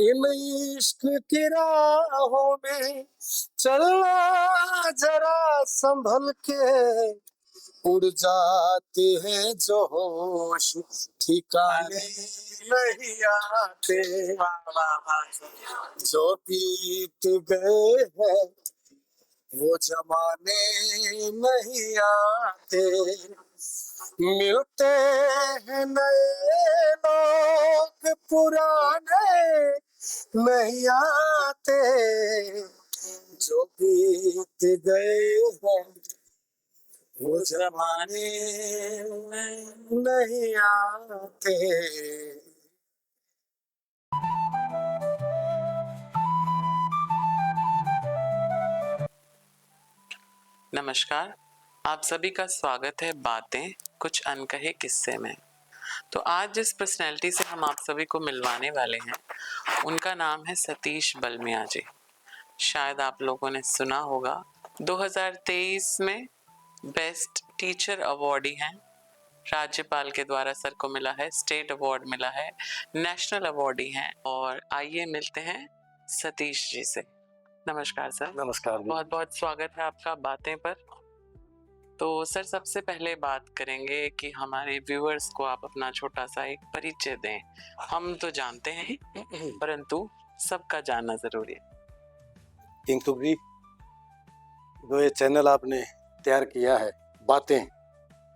इन इश्क की राहों में चलना जरा संभल के, उड़ जाते हैं जो होश ठिकाने नहीं आते, जो बीत गए हैं वो जमाने नहीं आते, मिलते हैं नए लोग पुराने नहीं आते, जो बीत गए हैं वो जमाने नहीं आते। नमस्कार, आप सभी का स्वागत है बातें कुछ अनकहे किस्से में। तो आज जिस पर्सनैलिटी से हम आप सभी को मिलवाने वाले हैं उनका नाम है सतीश बलमिया जी। शायद आप लोगों ने सुना होगा, 2023 में बेस्ट टीचर अवार्डी हैं, राज्यपाल के द्वारा सर को मिला है, स्टेट अवार्ड मिला है, नेशनल अवार्डी हैं। और आइए मिलते हैं सतीश जी से। नमस्कार सर। नमस्कार। बहुत बहुत स्वागत है आपका बातें पर। तो सर सबसे पहले बात करेंगे कि हमारे व्यूअर्स को आप अपना छोटा सा एक परिचय दें। हम तो जानते हैं परंतु सबका जानना जरूरी है। किंग सुख जी, जो ये चैनल आपने तैयार किया है बातें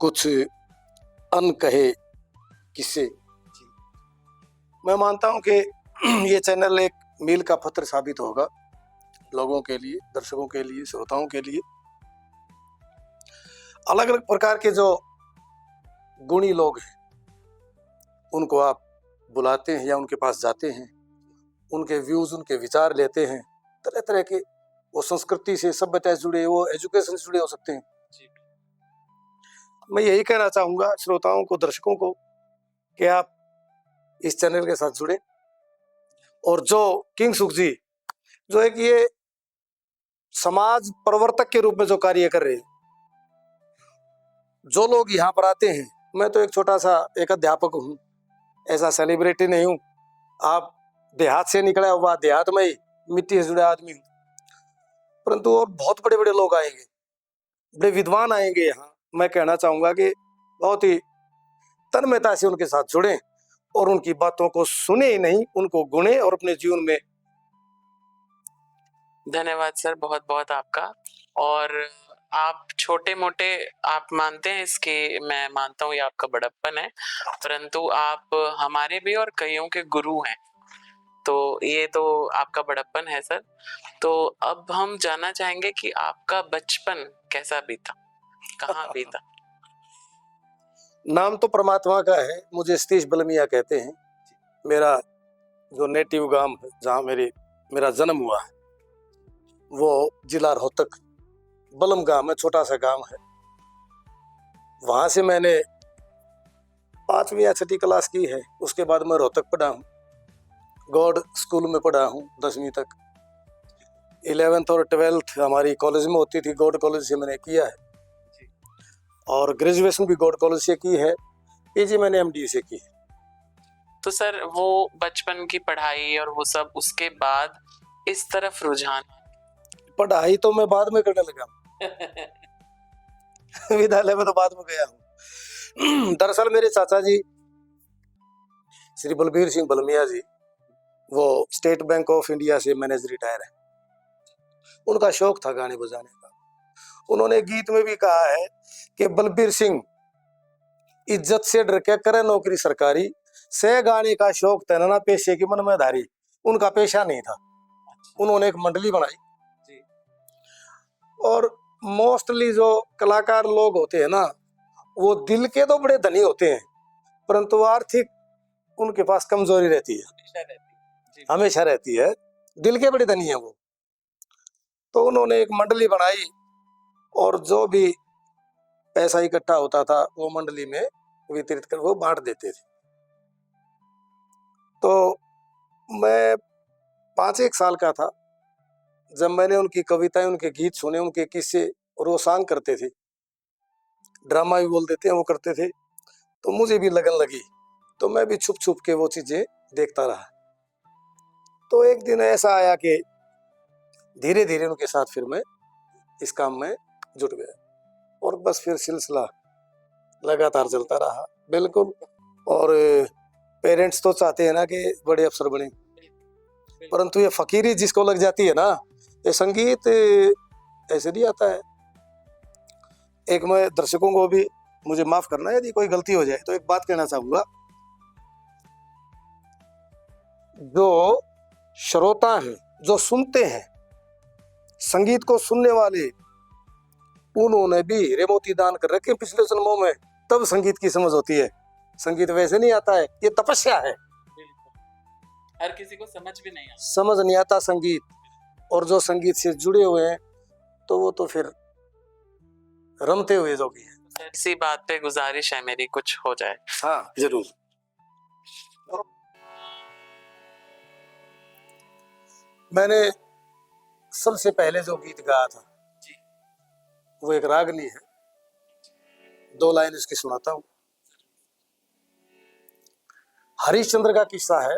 कुछ अनकहे किस्से, मैं मानता हूं कि ये चैनल एक मील का पत्थर साबित होगा लोगों के लिए, दर्शकों के लिए, श्रोताओं के लिए। अलग अलग प्रकार के जो गुणी लोग हैं उनको आप बुलाते हैं या उनके पास जाते हैं, उनके व्यूज, उनके विचार लेते हैं। तरह तरह के, वो संस्कृति से, सभ्यता से जुड़े, वो एजुकेशन से जुड़े हो सकते हैं। मैं यही कहना चाहूंगा श्रोताओं को, दर्शकों को, कि आप इस चैनल के साथ जुड़े। और जो किंग सुख जी जो एक ये समाज प्रवर्तक के रूप में जो कार्य कर रहे हैं, जो लोग यहाँ पर आते हैं, मैं तो एक छोटा सा एक अध्यापक हूँ, ऐसा सेलिब्रिटी नहीं हूँ। आप देहात से निकला हुआ, देहात में ही मिट्टी से जुड़े आदमी हूँ, परंतु और बहुत बड़े बड़े लोग आएंगे, बड़े विद्वान आएंगे यहाँ। मैं कहना चाहूंगा कि बहुत ही तन्मयता से उनके साथ जुड़े और उनकी बातों को सुने ही नहीं, उनको गुणे और अपने जीवन में। धन्यवाद सर, बहुत बहुत आपका। और आप छोटे मोटे आप मानते हैं इसके, मैं मानता हूँ ये आपका बड़प्पन है, परंतु आप हमारे भी और कईयों के गुरु हैं, तो ये तो आपका बड़प्पन है सर। तो अब हम जानना चाहेंगे कि आपका बचपन कैसा बीता, कहाँ बीता? नाम तो परमात्मा का है, मुझे सतीश बलमिया कहते हैं। मेरा जो नेटिव गांव है, जहाँ मेरा जन्म हुआ है, वो जिला रोहतक बलम गांव है, छोटा सा गांव है। वहां से मैंने 5वीं या 6वीं क्लास की है। उसके बाद मैं रोहतक पढ़ा हूँ, गॉड स्कूल में पढ़ा हूँ 10वीं तक। 11th और 12th हमारी कॉलेज में होती थी, गॉड कॉलेज से मैंने किया है। और ग्रेजुएशन भी गॉड कॉलेज से की है। पीजी मैंने एमडी से की है। तो सर वो बचपन की पढ़ाई और वो सब, उसके बाद इस तरफ रुझान? पढ़ाई तो मैं बाद में करने लगा विद्यालय में तो बाद में गया हूँ। दरअसल मेरे चाचा जी श्री बलबीर सिंह बलमिया जी, वो स्टेट बैंक ऑफ इंडिया से मैनेजर रिटायर है। उनका शौक था गाने बजाने का। उन्होंने गीत में भी कहा है कि बलबीर सिंह इज्जत से डर के करे नौकरी सरकारी, से गाने का शौक तैनाना पेशे की मन में धारी। उनका पेशा नहीं था। उन्होंने एक मंडली बनाई। और मोस्टली जो कलाकार लोग होते हैं ना, वो दिल के तो बड़े धनी होते हैं, परंतु आर्थिक उनके पास कमजोरी रहती है, हमेशा रहती है। दिल के बड़े धनी है वो। तो उन्होंने एक मंडली बनाई और जो भी पैसा इकट्ठा होता था वो मंडली में वितरित कर वो बांट देते थे। तो मैं 5-1 साल का था जब मैंने उनकी कविताएं, उनके गीत सुने, उनके किस्से, और वो सांग करते थे, ड्रामा भी बोल देते हैं, वो करते थे। तो मुझे भी लगन लगी, तो मैं भी छुप छुप के वो चीजें देखता रहा। तो एक दिन ऐसा आया कि धीरे धीरे उनके साथ फिर मैं इस काम में जुट गया और बस फिर सिलसिला लगातार चलता रहा। बिल्कुल। और पेरेंट्स तो चाहते हैं ना कि बड़े अफसर बने, परंतु ये फकीरी जिसको लग जाती है ना, ये संगीत ऐसे नहीं आता है। एक मैं दर्शकों को भी, मुझे माफ करना यदि कोई गलती हो जाए, तो एक बात कहना चाहूंगा, जो श्रोता हैं, जो सुनते हैं, संगीत को सुनने वाले, उन्होंने भी हीरे मोती दान कर रखे पिछले जन्मों में, तब संगीत की समझ होती है। संगीत वैसे नहीं आता है, ये तपस्या है। हर किसी को समझ भी नहीं आता, समझ नहीं आता संगीत। और जो संगीत से जुड़े हुए हैं तो वो तो फिर रमते हुए जोगी है। इसी बात पे गुजारिश है मेरी, कुछ हो जाए। हाँ जरूर। मैंने सबसे पहले जो गीत गाया था वो एक रागनी है, 2 लाइन इसकी सुनाता हूँ। हरिश्चंद्र का किस्सा है,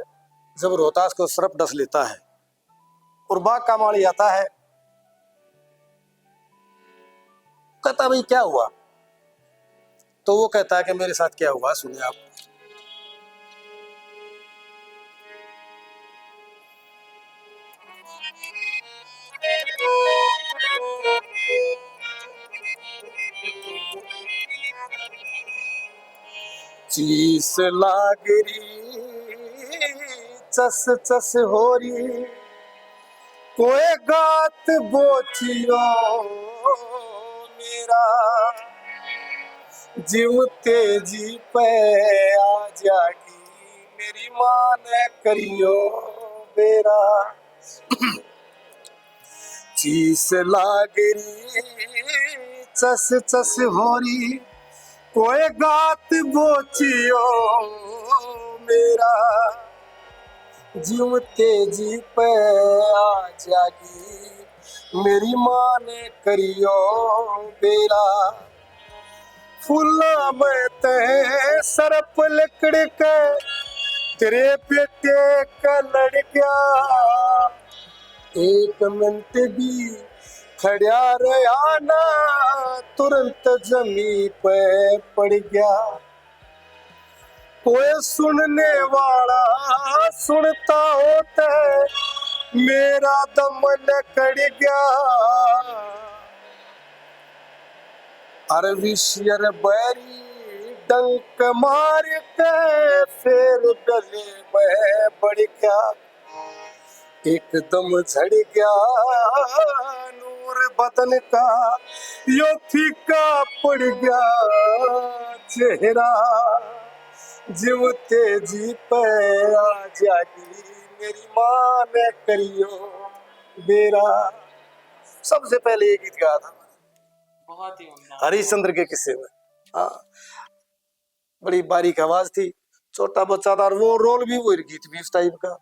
जब रोहतास को सर्प डस लेता है और बाघ का माली आता है, कहता भाई क्या हुआ, तो वो कहता है कि मेरे साथ क्या हुआ सुनिए आप। चीस लागरी चस चस होरी, कोई गात बोचियो मेरा, जीव तेजी पे आ जागी, मेरी माँ ने करियो बेरा। चीस लागरी चस चस होरी, कोई गात बोचियो मेरा, जीव तेजी पे आ जागी, मेरी माँ ने करियो बेरा। फूला में ते सरप लिकड़ के तेरे बेटे का लड़ गया, एक मिनट भी खड़ा रहा ना, तुरंत जमी पे पड़ गया। कोई सुनने वाला सुनता होता, मेरा दम निकल गया। अरविशियर बैरी डंक मार के फिर गले में बढ़ गया, एकदम झड़ गया नूर बदन का, यो फीका पड़ गया चेहरा, जीव तेजी पे आ जागी, मेरी माँ ने करियो बेरा। सबसे पहले ये गीत गाया था, बहुत ही उम्दा, हरिश्चंद्र के किस्से में। हाँ, बड़ी बारीक आवाज थी, छोटा बच्चा था, और वो रोल भी, वो गीत भी इस टाइप का।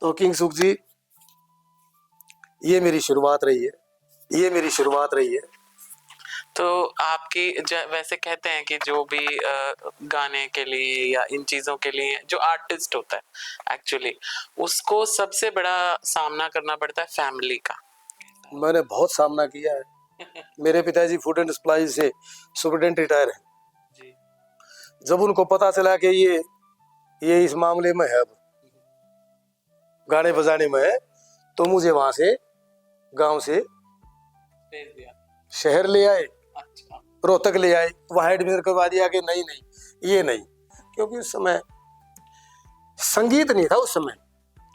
तो किंग सुख जी, ये मेरी शुरुआत रही है, ये मेरी शुरुआत रही है। तो आपकी वैसे कहते हैं कि जो भी गाने के लिए या इन चीजों के लिए जो आर्टिस्ट होता है एक्चुअली, उसको सबसे बड़ा सामना करना पड़ता है फैमिली का। मैंने बहुत सामना किया है। मेरे पिताजी फूड एंड सप्लाई से सुपरिटेंडेंट रिटायर है जी। जब उनको पता चला कि ये इस मामले में है, अब गाने बजाने में है, तो मुझे वहां से गांव से भेज दिया, शहर ले आए, अच्छा, रोहतक ले आए, वहां एडमिशन करवा दिया कि नहीं नहीं ये नहीं, क्योंकि उस समय संगीत नहीं था, उस समय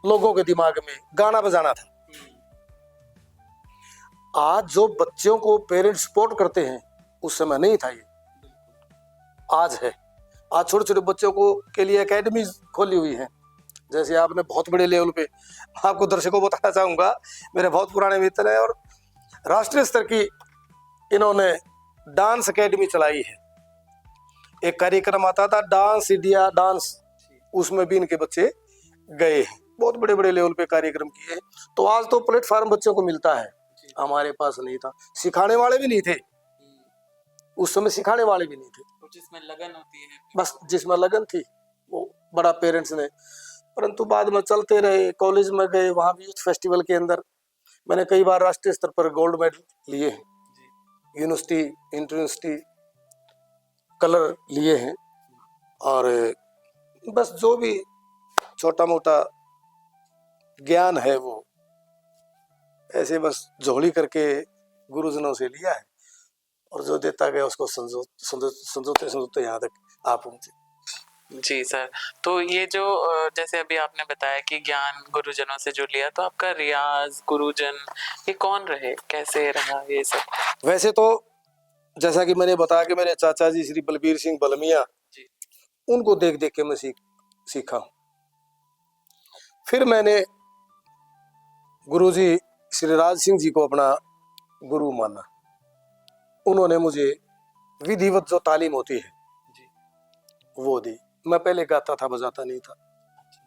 लोगों के दिमाग में गाना बजाना था। आज जो बच्चों को पेरेंट्स सपोर्ट करते हैं, उस समय नहीं था ये, आज है। आज छोटे छोटे बच्चों को के लिए एकेडमी खोली हुई है। जैसे आपने बहुत बड़े लेवल पे, आपको दर्शकों को बताना चाहूंगा, मेरे बहुत पुराने मित्र हैं और राष्ट्रीय स्तर की इन्होंने डांस एकेडमी चलाई है। एक कार्यक्रम आता था डांस इंडिया डांस, उसमें भी इनके बच्चे गए हैं, बहुत बड़े बड़े लेवल पे कार्यक्रम किए हैं। तो आज तो प्लेटफॉर्म बच्चों को मिलता है, हमारे पास नहीं था, सिखाने वाले भी नहीं थे उस समय, सिखाने वाले भी नहीं थे। जिसमें लगन होती है, बस जिसमें लगन थी वो बड़ा पेरेंट्स ने परंतु बाद में चलते रहे, कॉलेज में गए, वहां भी यूथ फेस्टिवल के अंदर मैंने कई बार राष्ट्रीय स्तर पर गोल्ड मेडल लिए हैं, यूनिवर्सिटी इंटर यूनिवर्सिटी कलर लिए हैं। और बस जो भी छोटा मोटा ज्ञान है वो ऐसे बस झोली करके गुरुजनों से लिया है, और जो देता गया उसको समझोते यहाँ तक आ पहुंचे। जी सर, तो ये जो जैसे अभी आपने बताया कि ज्ञान गुरुजनों से जो लिया, तो आपका रियाज गुरुजन ये कौन रहे, कैसे रहा ये सब? वैसे तो जैसा कि मैंने बताया कि मेरे चाचा जी श्री बलबीर सिंह बलमिया, उनको देख देख के मैं सीखा हूँ। फिर मैंने गुरुजी श्री राज सिंह जी को अपना गुरु माना। उन्होंने मुझे विधिवत जो तालीम होती है वो दी। मैं पहले गाता था, बजाता नहीं था।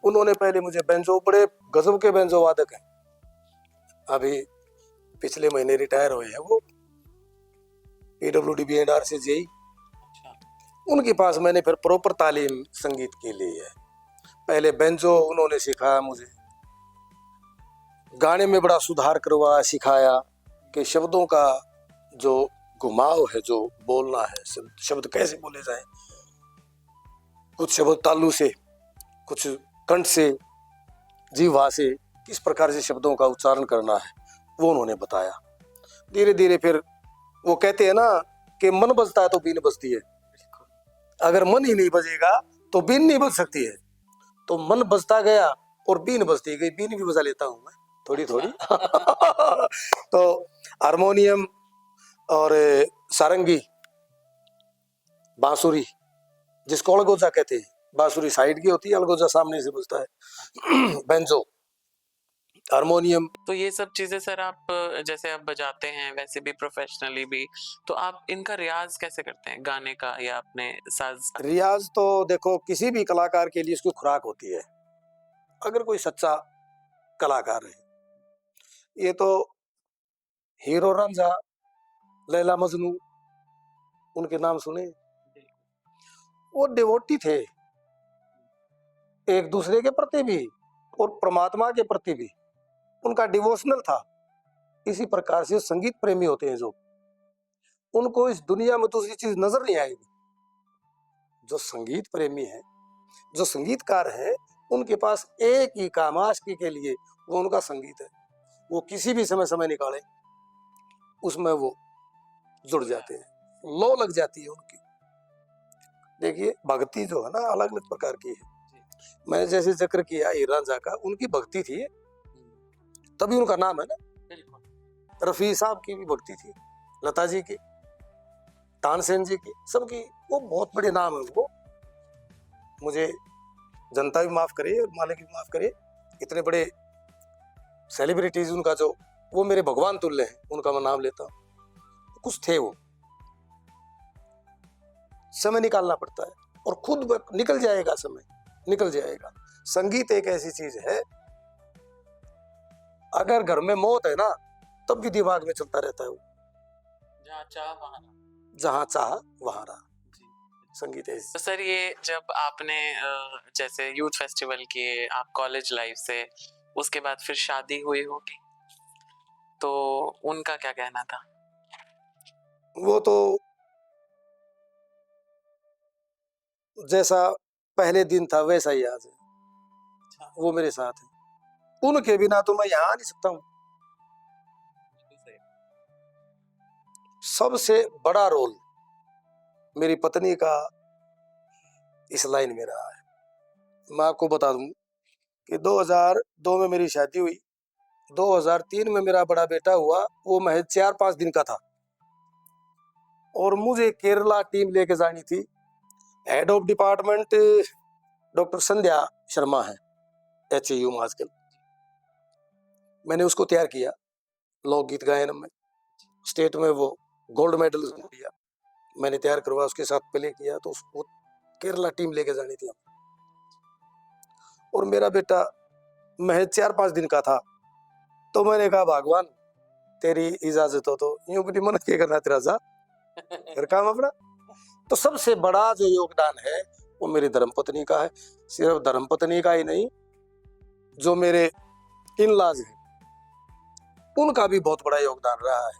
उन्होंने पहले मुझे बेंजो, बड़े गजब के बेंजो वादक हैं, अभी पिछले महीने रिटायर हुए हैं वो, PWD B&R से जेई। उनके पास मैंने फिर प्रॉपर तालीम संगीत की ली है। पहले बेंजो उन्होंने सिखाया मुझे, गाने में बड़ा सुधार करवाया, सिखाया कि शब्दों का जो घुमाव है, जो बोलना है, शब्द कैसे बोले जाए, कुछ शब्द तालु से, कुछ कंठ से, जीवा से, किस प्रकार से शब्दों का उच्चारण करना है, वो उन्होंने बताया। धीरे धीरे फिर वो कहते हैं ना कि मन बजता है तो बीन बजती है, अगर मन ही नहीं बजेगा तो बीन नहीं बज सकती है। तो मन बजता गया और बीन बजती गई। बीन भी बजा लेता हूं मैं थोड़ी थोड़ी। तो हारमोनियम और सारंगी, बांसुरी, जिसको अलगोजा कहते हैं, बांसुरी साइड की होती है, अलगोजा सामने से बजता है। Banjo, harmonium. तो ये सब चीजें सर आप जैसे आप बजाते हैं, वैसे भी प्रोफेशनली भी, तो आप इनका रियाज कैसे करते हैं, गाने का या अपने साज? रियाज तो देखो किसी भी कलाकार के लिए उसकी खुराक होती है। अगर कोई सच्चा कलाकार है, ये तो हीरो रांझा, लैला मजनू, उनके नाम सुने, वो डिवोटी थे एक दूसरे के प्रति भी और परमात्मा के प्रति भी, उनका डिवोशनल था। इसी प्रकार से संगीत प्रेमी होते हैं जो, उनको इस दुनिया में दूसरी चीज नजर नहीं आएगी। जो संगीत प्रेमी है, जो संगीतकार है, उनके पास एक ही काम आशिकी के लिए, वो उनका संगीत है। वो किसी भी समय निकाले, उसमें वो जुड़ जाते हैं, लो लग जाती है उनकी। देखिए भक्ति जो है ना अलग अलग प्रकार की है। मैंने जैसे जिक्र किया हीर रांझा का, उनकी भक्ति थी, तभी उनका नाम है ना। रफी साहब की भी भक्ति थी, लता जी की, तानसेन जी की, सबकी वो बहुत बड़े नाम है। वो मुझे जनता भी माफ करे और मालिक भी माफ करे, इतने बड़े सेलिब्रिटीज उनका जो, वो मेरे भगवान तुल्य हैं, उनका मैं नाम लेता हूँ। कुछ थे वो, समय निकालना पड़ता है और खुद निकल जाएगा, समय निकल जाएगा। संगीत एक ऐसी चीज है, अगर घर में मौत है ना तब भी दिमाग में चलता रहता है वो, जहाँ चाह वहाँ, जहाँ चाह वहाँ रहा। संगीत है। तो सर ये जब आपने जैसे यूथ फेस्टिवल किए, आप कॉलेज लाइफ से, उसके बाद फिर शादी हुई होगी, तो उनका क्या कहना था? वो तो जैसा पहले दिन था वैसा ही आज है। वो मेरे साथ है, उनके बिना तो मैं यहाँ आ नहीं सकता हूँ। सबसे बड़ा रोल मेरी पत्नी का इस लाइन में रहा है। मैं आपको बता दूं कि 2002 में मेरी शादी हुई, 2003 में मेरा बड़ा बेटा हुआ, वो महज 4-5 दिन का था, और मुझे केरला टीम लेके जानी थी। हेड ऑफ डिपार्टमेंट डॉक्टर संध्या शर्मा है HAU में आजकल। मैंने उसको तैयार किया लोकगीत गायन में, स्टेट में वो गोल्ड मेडल लिया, मैंने तैयार करवा, उसके साथ प्ले किया, तो उसको केरला टीम लेके जानी थी। और मेरा बेटा महज 4-5 दिन का था, तो मैंने कहा भगवान तेरी इजाजत हो तो यूं भी मन के करना तेरा जा कर काम अपना। तो सबसे बड़ा जो योगदान है वो मेरी धर्मपत्नी का है। सिर्फ धर्मपत्नी का ही नहीं, जो मेरे इन लॉज हैं उनका भी बहुत बड़ा योगदान रहा है।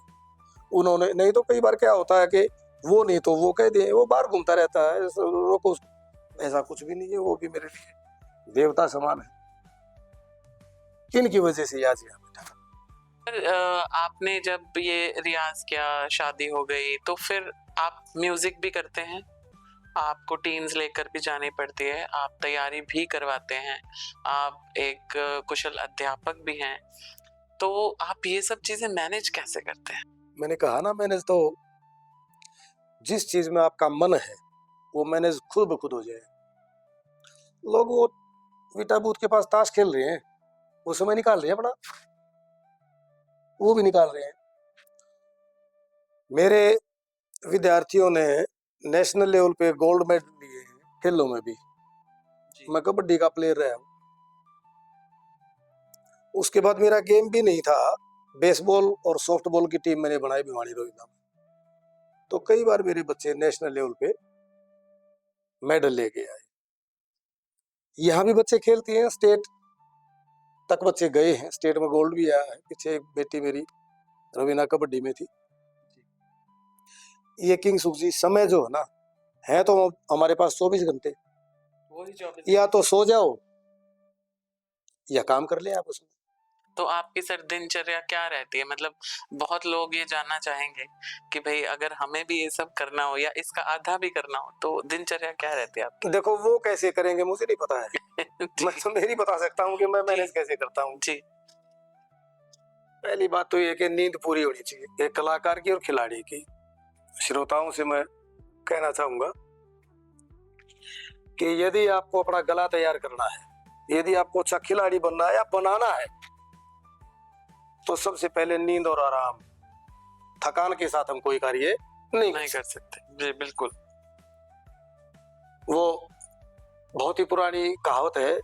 उन्होंने, नहीं तो कई बार क्या होता है कि वो नहीं तो वो कह दे, वो बाहर घूमता रहता है, रोको, ऐसा कुछ भी नहीं है। वो भी मेरे लिए देवता समान है। किनकी वजह से आज यहाँ बैठा। आपने जब ये रियाज किया, शादी हो गई, तो फिर आप म्यूजिक भी करते हैं, आपको टीम्स लेकर भी जानी पड़ती है, आप तैयारी भी करवाते हैं, आप एक कुशल अध्यापक भी हैं, तो आप ये सब चीजें मैनेज कैसे करते हैं? मैंने कहा ना, मैनेज तो जिस चीज में आपका मन है वो मैनेज खुद ब खुद हो जाए। लोग वो विटा बूथ के पास ताश खेल रहे हैं, वो समय निकाल रहे हैं अपना, वो भी निकाल रहे हैं। मेरे विद्यार्थियों ने नेशनल लेवल पे गोल्ड मेडल लिए हैं खेलों में भी। मैं कबड्डी का प्लेयर रहा हूँ। उसके बाद मेरा गेम भी नहीं था, बेसबॉल और सॉफ्टबॉल की टीम मैंने बनाई भिवानी रोहिला में। तो कई बार मेरे बच्चे नेशनल लेवल पे मेडल लेके आए। यहाँ भी बच्चे खेलते हैं, स्टेट तक बच्चे गए हैं, स्टेट में गोल्ड भी आया है। पीछे एक बेटी मेरी रवीना कबड्डी में थी। ये किंग सुखजी समय जो है ना, है तो हमारे पास 24 घंटे, या तो सो जाओ या काम कर ले आप उसमें। तो आपकी सर दिनचर्या क्या रहती है? मतलब बहुत लोग ये जानना चाहेंगे कि भाई अगर हमें भी ये सब करना हो या इसका आधा भी करना हो तो दिनचर्या क्या रहती है आपकी? देखो वो कैसे करेंगे मुझे नहीं पता है। मैं तो मेरी बता सकता हूँ कि मैं मैनेज कैसे करता हूँ। जी। पहली बात तो ये कि नींद पूरी होनी चाहिए, एक कलाकार की और खिलाड़ी की। श्रोताओं से मैं कहना चाहूंगा कि यदि आपको अपना गला तैयार करना है, यदि आपको अच्छा खिलाड़ी बनना है या बनाना है, तो सबसे पहले नींद और आराम। थकान के साथ हम कोई कार्य नहीं कर सकते। जी बिल्कुल। वो बहुत ही पुरानी कहावत है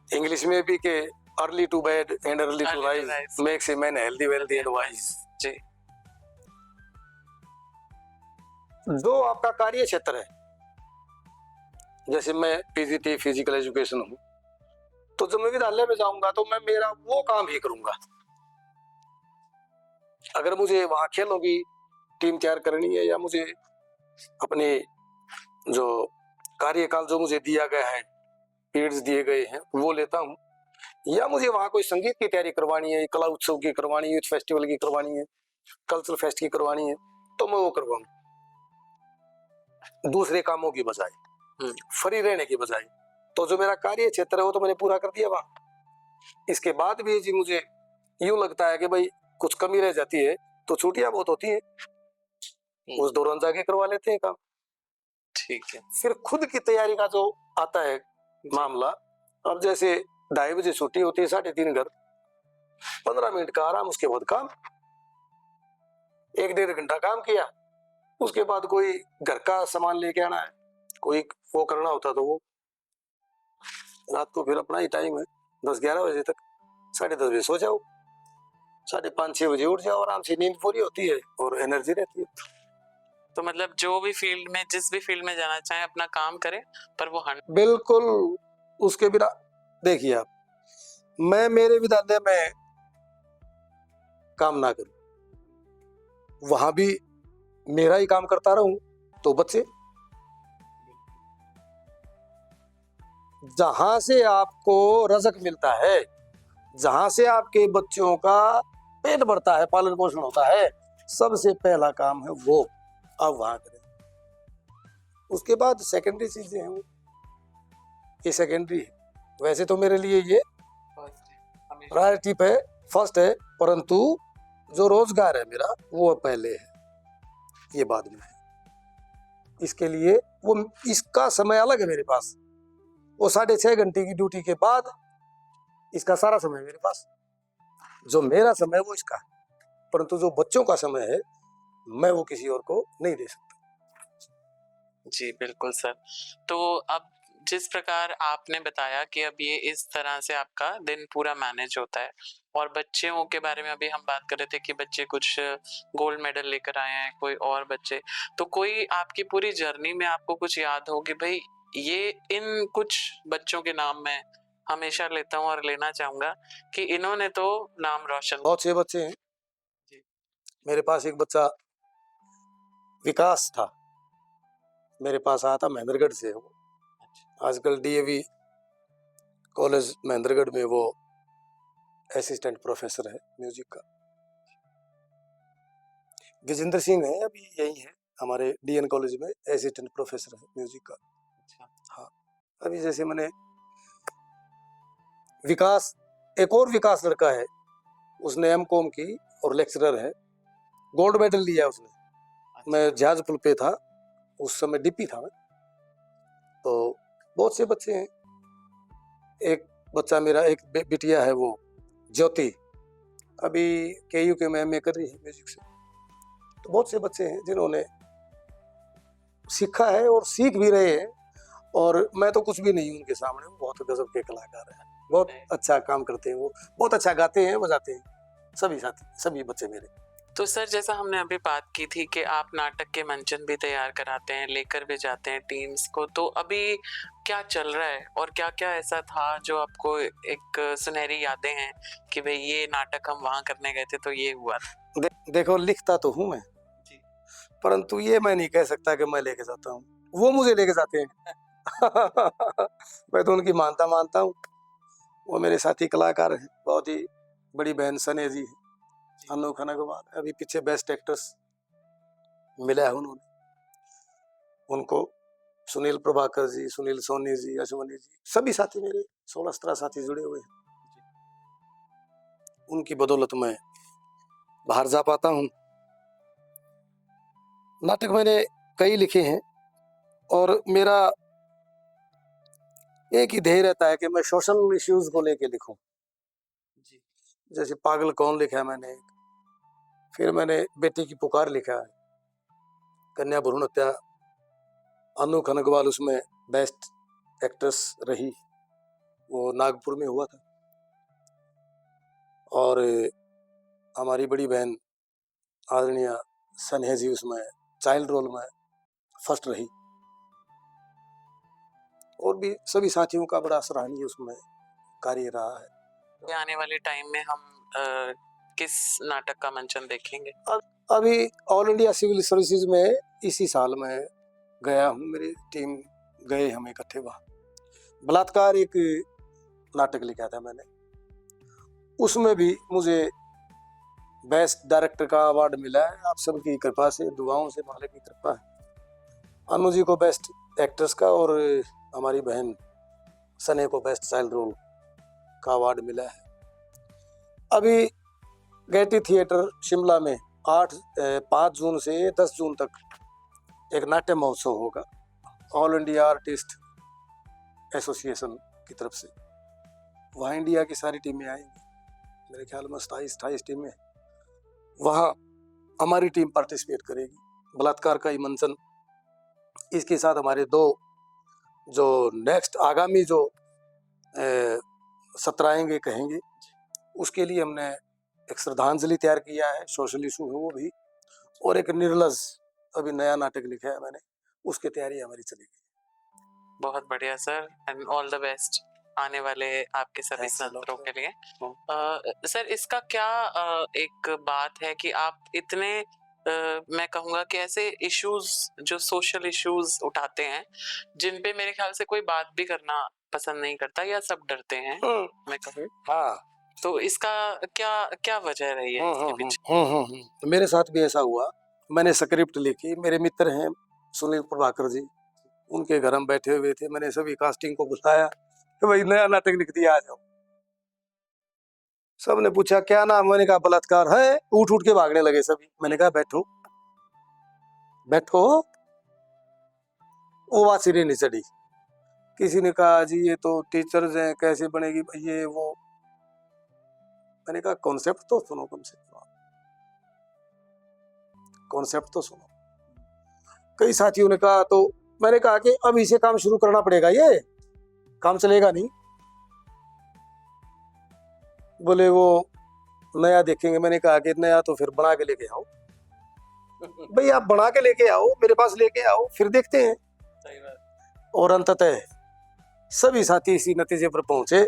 इंग्लिश में भी कि early to bed and early to rise makes a man healthy wealthy and wise. जी। जो आपका कार्य क्षेत्र है, जैसे मैं पीजीटी फिजिकल एजुकेशन हूँ, तो जब मैं विद्यालय में जाऊंगा तो मैं मेरा वो काम ही करूंगा। अगर मुझे वहां खेलों की टीम तैयार करनी है, या मुझे अपने जो कार्यकाल जो मुझे दिया गया है, पीरियड्स दिए गए हैं, वो लेता हूँ, या मुझे वहां कोई संगीत की तैयारी करवानी है, कला उत्सव की करवानी है, यूथ फेस्टिवल की करवानी है, कल्चरल फेस्ट की करवानी है, तो मैं वो करवाऊँ दूसरे कामों की बजाय, फ्री रहने की बजाय। तो जो मेरा कार्य क्षेत्र है वो तो मैंने पूरा कर दिया वहां। इसके बाद भी जी मुझे यूं लगता है कि भाई कुछ कमी रह जाती है, तो छुट्टियां बहुत होती है, उस दौरान जाके करवा लेते हैं काम। ठीक है। फिर खुद की तैयारी का जो आता है मामला, अब जैसे 2:30 बजे छुट्टी होती है, 3:30 घर, 15 मिनट का आराम, उसके बाद काम, 1-1.5 घंटा काम किया, उसके बाद कोई घर का सामान लेके आना है, कोई वो करना होता तो वो। रात को फिर अपना ही टाइम है 10-11 बजे तक, 10:30 बजे सो जाओ, 5:30-6 बजे उठ जाओ, आराम से नींद पूरी होती है और एनर्जी रहती है। तो मतलब जो भी फील्ड में, जिस भी फील्ड में जाना चाहे अपना काम करें, पर वो बिल्कुल उसके बिना। देखिए आप, मैं मेरे विद्यालय में काम ना करूं, वहां भी मेरा ही काम करता रहूं, तो बच्चे, जहां से आपको रजक मिलता है, जहां से आपके बच्चों का पेट भरता है, पालन पोषण होता है, सबसे पहला काम है वो आप वहां करें। उसके बाद सेकेंडरी चीजें हैं, ये सेकेंडरी है। वैसे तो मेरे लिए ये प्रायोरिटी पे फर्स्ट है, परंतु जो रोजगार है मेरा वो पहले है, ये बाद में है। इसके लिए वो, इसका समय अलग है मेरे पास, वो 6.5 घंटे की ड्यूटी के बाद इसका सारा समय मेरे पास, जो मेरा समय वो इसका है, परंतु जो बच्चों का समय है मैं वो किसी और को नहीं दे सकता। जी बिल्कुल सर। तो अब जिस प्रकार आपने बताया कि अब ये इस तरह से आपका दिन पूरा मैनेज होता है, और बच्चों के बारे में अभी हम बात कर रहे थे कि बच्चे कुछ गोल्ड मेडल लेकर आए हैं, कोई और बच्चे, तो कोई आपकी पूरी जर्नी में आपको कुछ याद हो कि भाई ये इन कुछ बच्चों के नाम में हमेशा लेता हूँ और लेना चाहूंगा कि इन्होंने तो नाम रोशन। बहुत से बच्चे हैं। मेरे पास एक बच्चा विकास था, मेरे पास आया था महेंद्रगढ़ से। वो आजकल डीएवी कॉलेज महेंद्रगढ़ में वो असिस्टेंट प्रोफेसर है म्यूजिक का। विजेंद्र सिंह है, अभी यही है हमारे डीएन कॉलेज में असिस्टेंट प्रोफेसर है म्यूजिक का। हाँ, अभी जैसे मैंने विकास, एक और विकास लड़का है, उसने एमकॉम की और लेक्चरर है, गोल्ड मेडल लिया उसने। मैं जहाज पुल पे था उस समय, डीपी था मैं। तो बहुत से बच्चे हैं। एक बच्चा मेरा, एक बिटिया है वो ज्योति, अभी केयू के में एमए कर रही है म्यूजिक से। तो बहुत से बच्चे हैं जिन्होंने सीखा है और सीख भी रहे हैं, और मैं तो कुछ भी नहीं हूँ उनके सामने। वो बहुत गजब के कलाकार हैं, बहुत अच्छा काम करते हैं, वो बहुत अच्छा गाते हैं, बजाते हैं, सभी साथी, सभी बच्चे मेरे। तो सर, जैसा हमने अभी बात की थी कि आप नाटक के मंचन भी तैयार कराते हैं, लेकर भी जाते हैं टीम्स को, तो अभी क्या चल रहा है और क्या क्या ऐसा था जो आपको एक सुनहरी यादें हैं कि भाई ये नाटक हम वहां करने गए थे तो ये हुआ था? देखो, लिखता तो हूँ मैं, परंतु ये मैं नहीं कह सकता कि मैं लेके जाता हूँ, वो मुझे लेके जाते हैं। मैं तो उनकी मानता हूँ। वो मेरे साथी कलाकार हैं, बहुत ही बड़ी बहन सने जी है, अनोखा नगवाल, अभी पीछे बेस्ट एक्ट्रेस मिला है उन्होंने उनको। सुनील प्रभाकर जी, सुनील सोनी जी, अश्वनी जी, सभी साथी मेरे 16-17 साथी जुड़े हुए हैं। उनकी बदौलत मैं बाहर जा पाता हूँ। नाटक मैंने कई लिखे हैं, और मेरा एक ही ध्येय रहता है कि मैं सोशल इश्यूज को लेके लिखूं। जैसे पागल कौन लिखा है मैंने, फिर मैंने बेटी की पुकार लिखा है, कन्या भ्रूण हत्या, अनु खनगवाल उसमें बेस्ट एक्ट्रेस रही, वो नागपुर में हुआ था। और हमारी बड़ी बहन आदरणीय सनेह जी उसमें चाइल्ड रोल में फर्स्ट रही। और भी सभी साथियों का बड़ा सराहनीय उसमें कार्य रहा है। आने वाले टाइम में हम किस नाटक का मंचन देखेंगे? अभी ऑल इंडिया सिविल सर्विसेज में इसी साल में गया हूँ, मेरी टीम गए हम इकट्ठे वहाँ। बलात्कार एक नाटक लिखा था मैंने, उसमें भी मुझे बेस्ट डायरेक्टर का अवार्ड मिला है, आप सबकी कृपा से, दुआओं से, मालिक की कृपा है। अनु जी को बेस्ट एक्ट्रेस का और हमारी बहन सने को बेस्ट चाइल्ड रोल का अवार्ड मिला है। अभी गैटी थिएटर शिमला में 5 जून से 10 जून तक एक नाट्य महोत्सव होगा, ऑल इंडिया आर्टिस्ट एसोसिएशन की तरफ से। वहाँ इंडिया की सारी टीमें आएंगी, मेरे ख्याल में 27-28 टीमें। वहाँ हमारी टीम पार्टिसिपेट करेगी। बलात्कार का ही मंचन, इसके साथ हमारे 2 जो नेक्स्ट आगामी जो सत्र आएंगे कहेंगे, उसके लिए हमने एक श्रद्धांजलि तैयार किया है, सोशल इशू है वो भी, और एक निर्लज अभी नया नाटक लिखा है मैंने, उसकी तैयारी हमारी चलेगी। बहुत बढ़िया sir, and all the best आने वाले आपके सभी सत्रों के लिए। सर, इसका क्या एक बात है कि आप इतने मैं कहूँगा कि ऐसे इश्यूज, जो सोशल इश्यूज उठाते हैं, जिन पे मेरे ख्याल से कोई बात भी करना पसंद नहीं करता या सब डरते हैं, मैं कहूँ। हाँ, तो इसका क्या क्या वजह रही है इसके पीछे? मेरे साथ भी ऐसा हुआ। मैंने स्क्रिप्ट लिखी, मेरे मित्र हैं सुनील प्रभाकर जी, उनके घर हम बैठे हुए थे, मैंने सभी कास्टिंग को बुलाया कि भाई नया नाटक लिख दिया, आ जाओ। सबने पूछा क्या नाम, मैंने कहा बलात्कार है, उठ उठ के भागने लगे सभी। मैंने कहा बैठो बैठो, वो बात सिरे नहीं चढ़ी। किसी ने कहा जी ये तो टीचर्स हैं, कैसे बनेगी ये वो। मैंने कहा कॉन्सेप्ट तो सुनो, कम से कम कॉन्सेप्ट तो सुनो। कई साथियों ने कहा, तो मैंने कहा कि अब इसे काम शुरू करना पड़ेगा, ये काम चलेगा नहीं। बोले वो नया देखेंगे। मैंने कहा कि नया तो फिर बना के लेके आओ। भाई आप बना के लेके आओ, मेरे पास लेके आओ, फिर देखते हैं। सही बात। और अंततः सभी साथी इसी नतीजे पर पहुंचे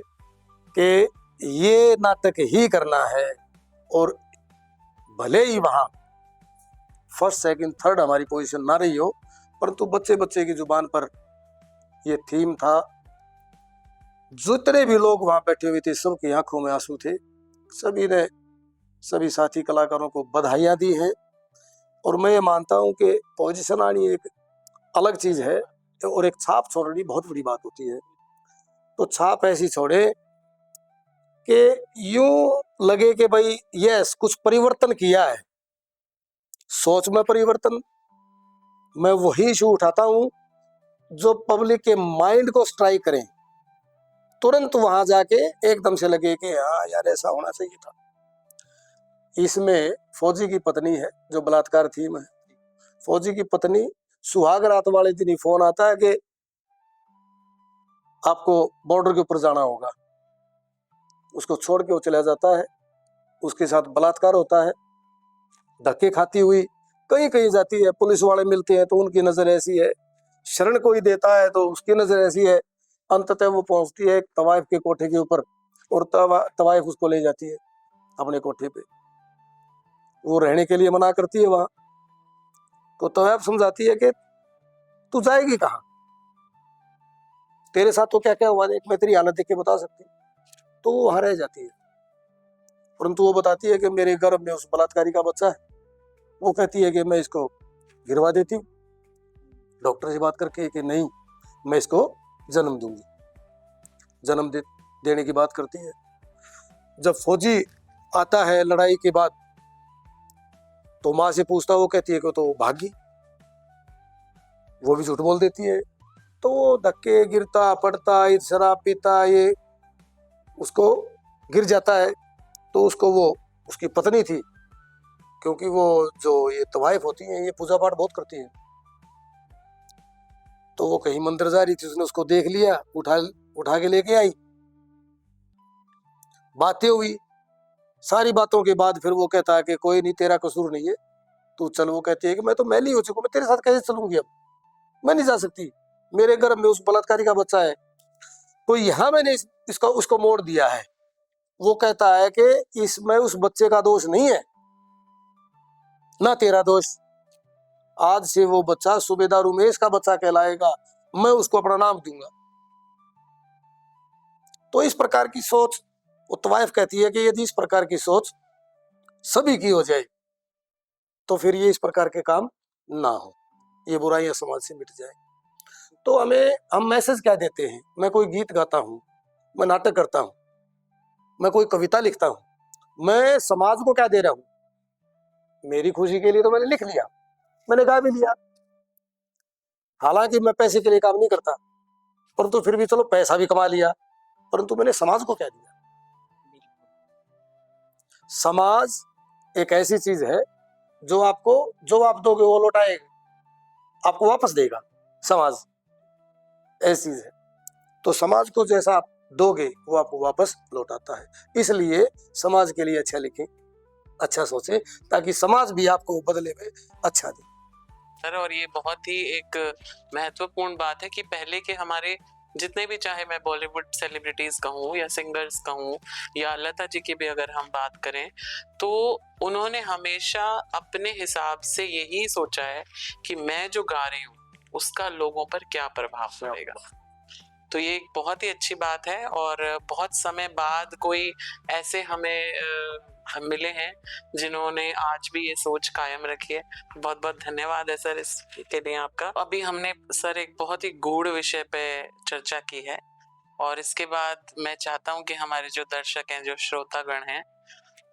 कि ये नाटक ही करना है, और भले ही वहां फर्स्ट सेकंड थर्ड हमारी पोजीशन ना रही हो, परंतु बच्चे बच्चे की जुबान पर ये थीम था। जितने भी लोग वहां बैठे हुए थे सबकी आंखों में आंसू थे। सभी ने सभी साथी कलाकारों को बधाइयां दी हैं। और मैं ये मानता हूं कि पोजीशन आनी एक अलग चीज है और एक छाप छोड़नी बहुत बड़ी बात होती है। तो छाप ऐसी छोड़े कि यूं लगे कि भाई यस कुछ परिवर्तन किया है, सोच में परिवर्तन। मैं वही इशू उठाता हूं जो पब्लिक के माइंड को स्ट्राइक करें, तुरंत वहां जाके एकदम से लगे कि हाँ यार ऐसा होना चाहिए था। इसमें फौजी की पत्नी है जो बलात्कार थीम है। फौजी की पत्नी, सुहाग रात वाले दिन ही फोन आता है कि आपको बॉर्डर के ऊपर जाना होगा। उसको छोड़ के वो चला जाता है, उसके साथ बलात्कार होता है, धक्के खाती हुई कहीं कहीं जाती है। पुलिस वाले मिलते हैं तो उनकी नजर ऐसी है, शरण कोई देता है तो उसकी नजर ऐसी है। अंततः वो पहुंचती है तवाइफ के कोठे के ऊपर और तवाइफ उसको ले जाती है अपने कोठे पे। वो रहने के लिए मना करती है वहां, तो तवाइफ समझाती है कि तू जाएगी कहाँ, तेरे साथ तो क्या क्या हुआ देख, मैं तेरी हालत देख के बता सकती। तो वो वहां रह जाती है, परंतु वो बताती है कि मेरे गर्भ में उस बलात्कारी का बच्चा है। वो कहती है कि मैं इसको गिरवा देती हूँ डॉक्टर से बात करके कि नहीं मैं इसको जन्म दूंगी। जन्म देने की बात करती है। जब फौजी आता है लड़ाई के बाद तो माँ से पूछता, वो कहती है कि तो भागी। वो भी झूठ बोल देती है। तो वो धक्के गिरता पड़ता, ये शराब पीता, ये उसको गिर जाता है। तो उसको वो उसकी पत्नी थी, क्योंकि वो जो ये तवाइफ होती हैं ये पूजा पाठ बहुत करती हैं, तो वो कहीं मंदिर जा रही थी, उसने उसको देख लिया, उठा के लेके आई। बातें हुई, सारी बातों के बाद फिर वो कहता है कि कोई नहीं तेरा कसूर नहीं है, तू चल। वो कहती है कि मैं तो मैली हो चुका, मैं तेरे साथ कैसे चलूंगी, अब मैं नहीं जा सकती, मेरे गर्भ में उस बलात्कारी का बच्चा है। तो यहाँ मैंने इसका उसको मोड़ दिया है। वो कहता है कि इसमें उस बच्चे का दोष नहीं है ना तेरा दोष। आज से वो बच्चा सूबेदार उमेश का बच्चा कहलाएगा, मैं उसको अपना नाम दूंगा। तो इस प्रकार की सोच, वो तवाइफ कहती है कि यदि इस प्रकार की सोच सभी की हो जाए तो फिर ये इस प्रकार के काम ना हो, ये बुराइयां समाज से मिट जाए। तो हम मैसेज क्या देते हैं? मैं कोई गीत गाता हूँ, मैं नाटक करता हूँ, मैं कोई कविता लिखता हूँ, मैं समाज को क्या दे रहा हूँ? मेरी खुशी के लिए तो मैंने लिख लिया, मैंने गा भी लिया, हालांकि मैं पैसे के लिए काम नहीं करता, परंतु फिर भी चलो पैसा भी कमा लिया, परंतु मैंने समाज को क्या दिया? समाज एक ऐसी चीज है जो आप दोगे वो लौटाएगा, आपको वापस देगा। समाज ऐसी चीज है, तो समाज को जैसा आप दोगे वो आपको वापस लौटाता है। इसलिए समाज के लिए अच्छा लिखें, अच्छा सोचें, ताकि समाज भी आपको बदले में अच्छा दे। सर, और ये बहुत ही एक महत्वपूर्ण बात है कि पहले के हमारे जितने भी, चाहे मैं बॉलीवुड सेलिब्रिटीज कहूँ या सिंगर्स कहूँ या लता जी की भी अगर हम बात करें, तो उन्होंने हमेशा अपने हिसाब से यही सोचा है कि मैं जो गा रही हूँ उसका लोगों पर क्या प्रभाव पड़ेगा। तो ये एक बहुत ही अच्छी बात है। और बहुत समय बाद कोई ऐसे हमें मिले हैं जिन्होंने आज भी ये सोच कायम रखी है। बहुत बहुत धन्यवाद है सर इसके लिए आपका। अभी हमने सर एक बहुत ही गूढ़ विषय पे चर्चा की है, और इसके बाद मैं चाहता हूँ कि हमारे जो दर्शक हैं, जो श्रोतागण हैं,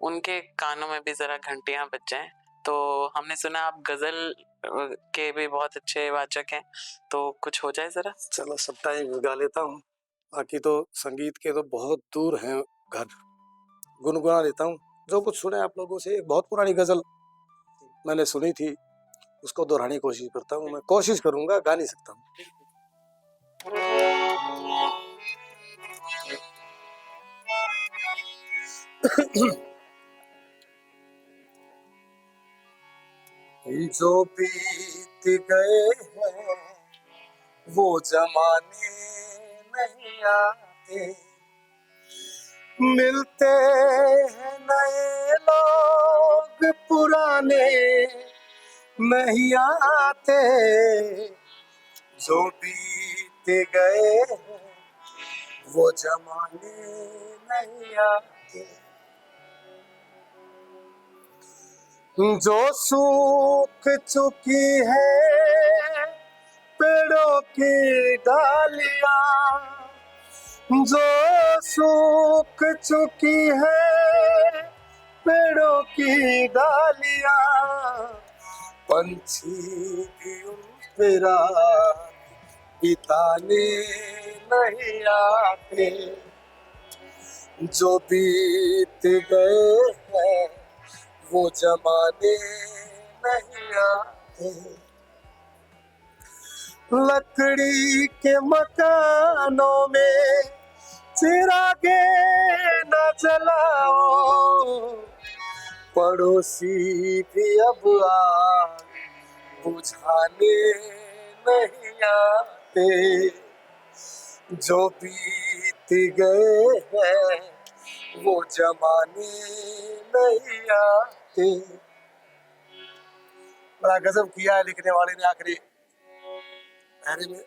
उनके कानों में भी जरा घंटियां बज जाएं। तो हमने सुना आप गजल के भी बहुत अच्छे वाचक हैं, तो कुछ हो जाए जरा। चलो सबटा ही गा लेता हूँ, बाकी तो संगीत के तो बहुत दूर हैं घर, गुनगुना लेता हूँ जो कुछ सुने आप लोगों से। एक बहुत पुरानी गजल मैंने सुनी थी, उसको दोहराने की कोशिश करता हूँ। मैं कोशिश करूंगा, गा नहीं सकता हूँ। जो बीत गए हैं वो जमाने नहीं नहीं आते, मिलते हैं नए लोग पुराने नहीं आते, जो बीत गए हैं वो जमाने नहीं आते, जो सूख चुकी है पेड़ों की डालियां, जो सूख चुकी है पेड़ों की डालियां, पंछी भी उन पे रात बिताने नहीं आते, जो बीत गए हैं वो जमाने नहीं आते, लकड़ी के मकानों में चिरागे न जलाओ, पड़ोसी भी अब आग बुझाने नहीं आते, जो बीत गए हैं वो जमाने नहीं आते। बड़ा गजब किया है लिखने वाले ने आखिरी पहरे में।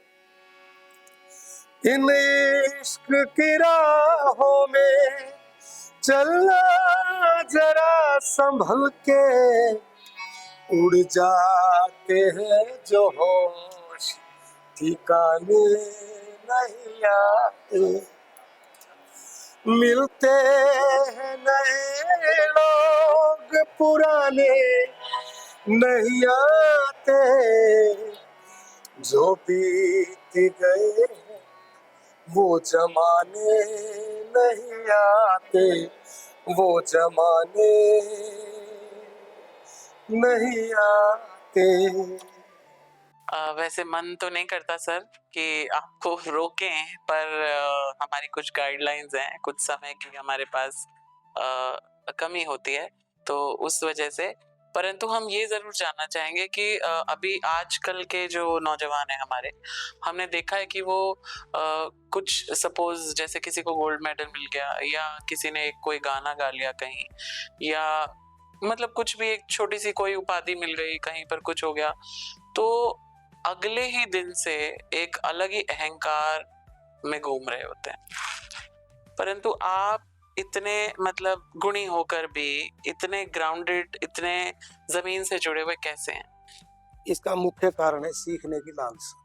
इन इश्क की राहों में चलना जरा संभल के, उड़ जाते हैं जो होश ठिकाने नहीं आते, मिलते हैं नए लोग पुराने नहीं आते, जो बीत गए वो जमाने नहीं आते, वो जमाने नहीं आते। वैसे मन तो नहीं करता सर कि आपको रोकें, पर हमारी कुछ गाइडलाइंस हैं, कुछ समय की हमारे पास कमी होती है, तो उस वजह से। परंतु हम ये जरूर जानना चाहेंगे कि अभी आजकल के जो नौजवान हैं हमारे, हमने देखा है कि वो कुछ सपोज जैसे किसी को गोल्ड मेडल मिल गया, या किसी ने कोई गाना गा लिया कहीं, या मतलब कुछ भी एक छोटी सी कोई उपाधि मिल गई कहीं पर, कुछ हो गया, तो अगले ही दिन से एक अलग ही अहंकार में घूम रहे होते हैं। परंतु आप इतने मतलब गुणी होकर भी इतने ग्राउंडेड, इतने जमीन से जुड़े हुए कैसे हैं? इसका मुख्य कारण है सीखने की लालसा।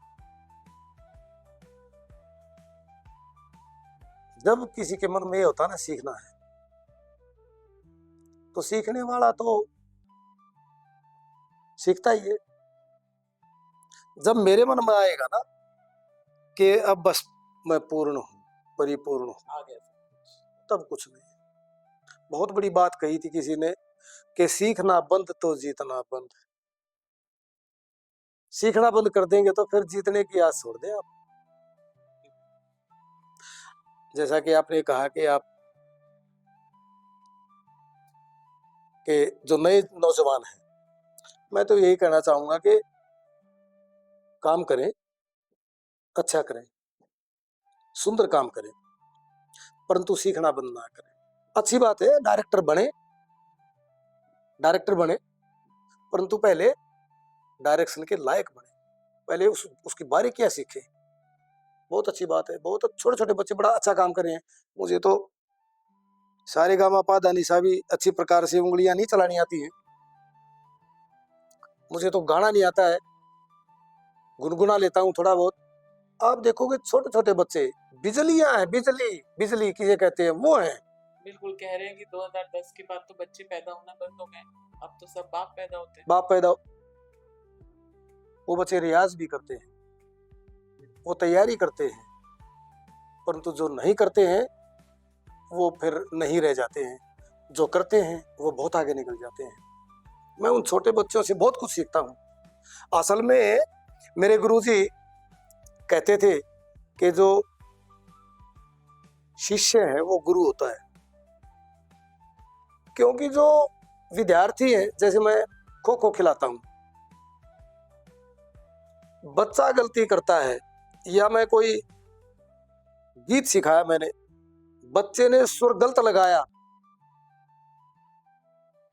जब किसी के मन में ये होता ना सीखना है, तो सीखने वाला तो सीखता ही है। जब मेरे मन में आएगा ना कि अब बस मैं पूर्ण हूं, परिपूर्ण हूं, तब कुछ नहीं। बहुत बड़ी बात कही थी किसी ने कि सीखना बंद तो जीतना बंद। सीखना बंद कर देंगे तो फिर जीतने की आस छोड़ दें आप। जैसा कि आपने कहा कि आप के जो नए नौजवान हैं, मैं तो यही कहना चाहूंगा कि काम करें, अच्छा करें, सुंदर काम करें, परंतु सीखना बंद ना करें। अच्छी बात है डायरेक्टर बने, परंतु पहले डायरेक्शन के लायक बने, पहले उसकी बारीकियां सीखें। बहुत अच्छी बात है, बहुत छोटे छोटे बच्चे बड़ा अच्छा काम कर रहे हैं। मुझे तो सारे गामा पा धा निशा भी अच्छी प्रकार से उंगलियां नहीं चलानी आती है, मुझे तो गाना नहीं आता है, गुनगुना लेता हूँ थोड़ा बहुत। आप देखोगे छोटे छोटे बच्चे बिजलियां हैं, बिजली किसे कहते हैं, वो हैं। बिल्कुल कह रहे हैं कि 2010 के बाद तो बच्चे पैदा होना बंद हो गए, अब तो सब बाप पैदा होते हैं। बाप पैदा, वो बच्चे रियाज भी करते हैं, वो तैयारी करते हैं, परंतु जो नहीं करते हैं वो फिर नहीं रह जाते हैं, जो करते हैं वो बहुत आगे निकल जाते हैं। मैं उन छोटे बच्चों से बहुत कुछ सीखता हूँ। असल में मेरे गुरुजी कहते थे कि जो शिष्य है वो गुरु होता है, क्योंकि जो विद्यार्थी है, जैसे मैं खो खो खिलाता हूँ, बच्चा गलती करता है या मैं कोई गीत सिखाया मैंने, बच्चे ने सुर गलत लगाया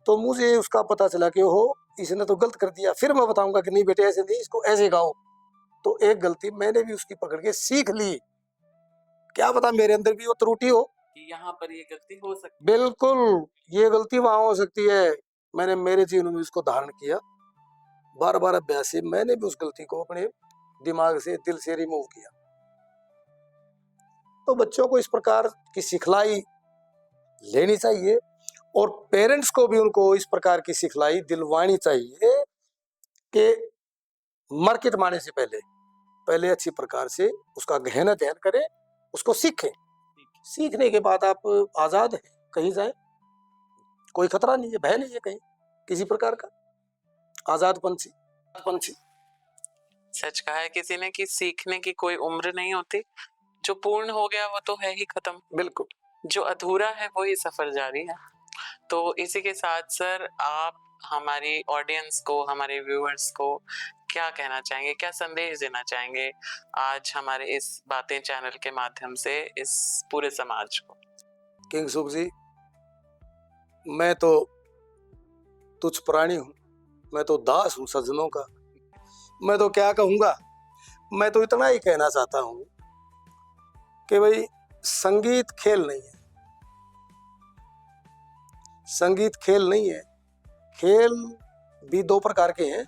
तो मुझे उसका पता चला कि हो इसने तो गलत कर दिया। फिर मैं बताऊंगा कि नहीं बेटे ऐसे नहीं, इसको ऐसे गाओ। तो एक गलती मैंने भी उसकी पकड़ के सीख ली। क्या पता मेरे अंदर भी वो त्रुटि हो कि यहाँ पर ये गलती हो सकती बिल्कुल ये गलती वहां हो सकती है। मैंने मेरे जीवन में इसको धारण किया, बार बार अभ्यास से मैंने भी उस गलती को अपने दिमाग से, दिल से रिमूव किया। तो बच्चों को इस प्रकार की सिखलाई लेनी चाहिए और पेरेंट्स को भी उनको इस प्रकार की सिखलाई दिलवानी चाहिए कि मार्केट मारने से पहले अच्छी प्रकार से उसका गहन अध्ययन करें, उसको सीखें। सीखने के बाद आप आजाद हैं, कहीं जाए कोई खतरा नहीं है, भय नहीं है कहीं किसी प्रकार का। आजाद पंछी। सच कहा है किसी ने कि सीखने की कोई उम्र नहीं होती, जो पूर्ण हो गया वो तो है ही खत्म, बिल्कुल जो अधूरा है वो ही सफर जारी है। तो इसी के साथ सर आप हमारी ऑडियंस को, हमारे व्यूअर्स को क्या कहना चाहेंगे, क्या संदेश देना चाहेंगे आज हमारे इस बातें चैनल के माध्यम से इस पूरे समाज को? किंग सुख जी, मैं तो तुच्छ प्राणी हूं, मैं तो दास हूं सज्जनों का। मैं तो क्या कहूंगा, मैं तो इतना ही कहना चाहता हूं कि भाई संगीत खेल नहीं है, संगीत खेल नहीं है। खेल भी दो प्रकार के हैं,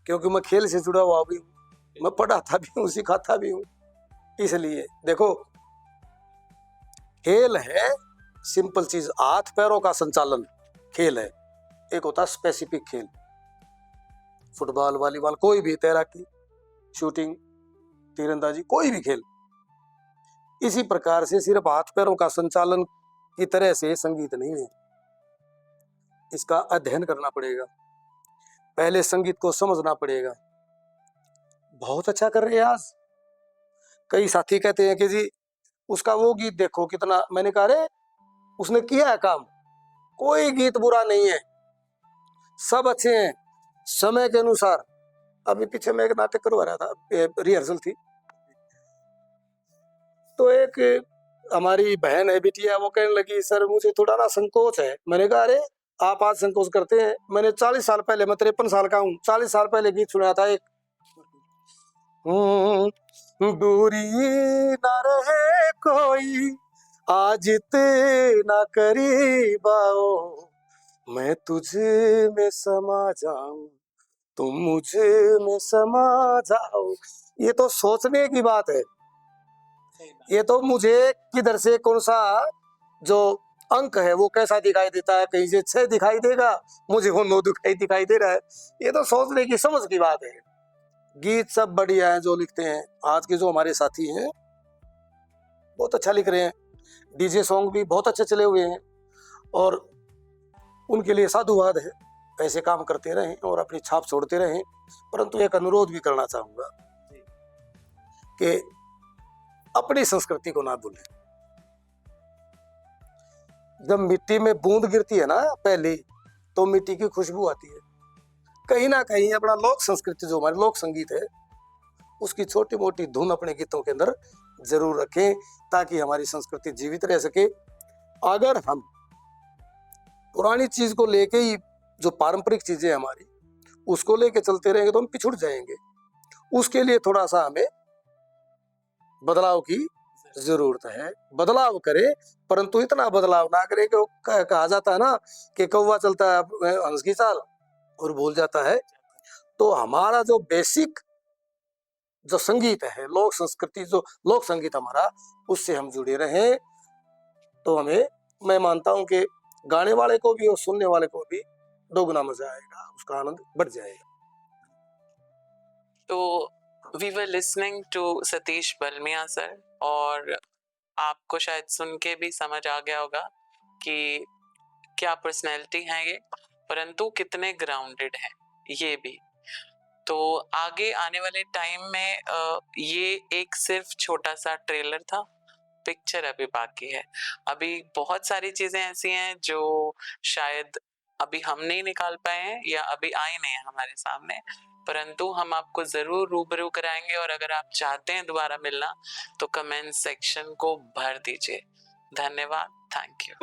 क्योंकि मैं खेल से जुड़ा हुआ भी हूं, मैं पढ़ाता भी हूं, सिखाता भी हूं। इसलिए देखो, खेल है सिंपल चीज, हाथ पैरों का संचालन खेल है। एक होता है स्पेसिफिक खेल, फुटबॉल, वॉलीबॉल, कोई भी, तैराकी, शूटिंग, तीरंदाजी, कोई भी खेल। इसी प्रकार से सिर्फ हाथ पैरों का संचालन की तरह से संगीत नहीं है, इसका अध्ययन करना पड़ेगा, पहले संगीत को समझना पड़ेगा। बहुत अच्छा कर रहे हैं आज, कई साथी कहते हैं कि जी उसका वो गीत देखो कितना, मैंने कहा अरे उसने किया है काम, कोई गीत बुरा नहीं है, सब अच्छे हैं समय के अनुसार। अभी पीछे मैं एक नाटक करवा रहा था, रिहर्सल थी, तो एक हमारी बहन है, बिटिया, वो कहने लगी सर मुझे थोड़ा ना संकोच है। मैंने कहा अरे आप आज संकोच करते हैं, मैंने 40 साल पहले, मैं 53 साल का हूँ, 40 साल पहले गीत सुना था एक, दूरी ना रहे कोई आज इतना करीब आओ, मैं तुझे में समा जाऊं तुम मुझे में समा जाओ। ये तो सोचने की बात है, ये तो मुझे किधर से कौन सा जो अंक है वो कैसा दिखाई देता है, कहीं से 6 दिखाई देगा, मुझे वो 9 दिखाई दे रहा है। ये तो सोचने की, समझ की बात है। गीत सब बढ़िया है जो लिखते हैं, आज के जो हमारे साथी हैं बहुत अच्छा लिख रहे हैं, डीजे सॉन्ग भी बहुत अच्छे चले हुए हैं, और उनके लिए साधुवाद है, ऐसे काम करते रहें और अपनी छाप छोड़ते रहें। परंतु एक अनुरोध भी करना चाहूंगा कि अपनी संस्कृति को ना भूलें। जब मिट्टी में बूंद गिरती है ना पहली, तो मिट्टी की खुशबू आती है। कहीं ना कहीं अपना लोक संस्कृति, जो हमारे लोक संगीत है, उसकी छोटी मोटी धुन अपने गीतों के अंदर जरूर रखें, ताकि हमारी संस्कृति जीवित रह सके। अगर हम पुरानी चीज को लेके ही, जो पारंपरिक चीजें हमारी, उसको लेके चलते रहेंगे तो हम पिछड़ जाएंगे। उसके लिए थोड़ा सा हमें बदलाव की जरूरत है। बदलाव करे, परंतु इतना बदलाव ना करे कि कहा जाता है ना कि कौवा चलता है हंस की चाल और भूल जाता है। तो हमारा जो बेसिक जो संगीत है, लोक संस्कृति, जो लोक संगीत हमारा, उससे हम जुड़े रहें, तो हमें, मैं मानता हूं कि गाने वाले को भी और सुनने वाले को भी दोगुना मजा आएगा, उसका आनंद बढ़ जाएगा। तो we were listening to Satish Balmiya sir, और आपको शायद सुन के भी समझ आ गया होगा कि क्या पर्सनैलिटी है ये, परंतु कितने ग्राउंडेड है ये भी। तो आगे आने वाले टाइम में ये एक सिर्फ छोटा सा ट्रेलर था, पिक्चर अभी बाकी है। अभी बहुत सारी चीजें ऐसी हैं जो शायद अभी हम नहीं निकाल पाए हैं या अभी आए नहीं है हमारे सामने, परंतु हम आपको जरूर रूबरू कराएंगे। और अगर आप चाहते हैं दोबारा मिलना तो कमेंट सेक्शन को भर दीजिए। धन्यवाद। Thank you.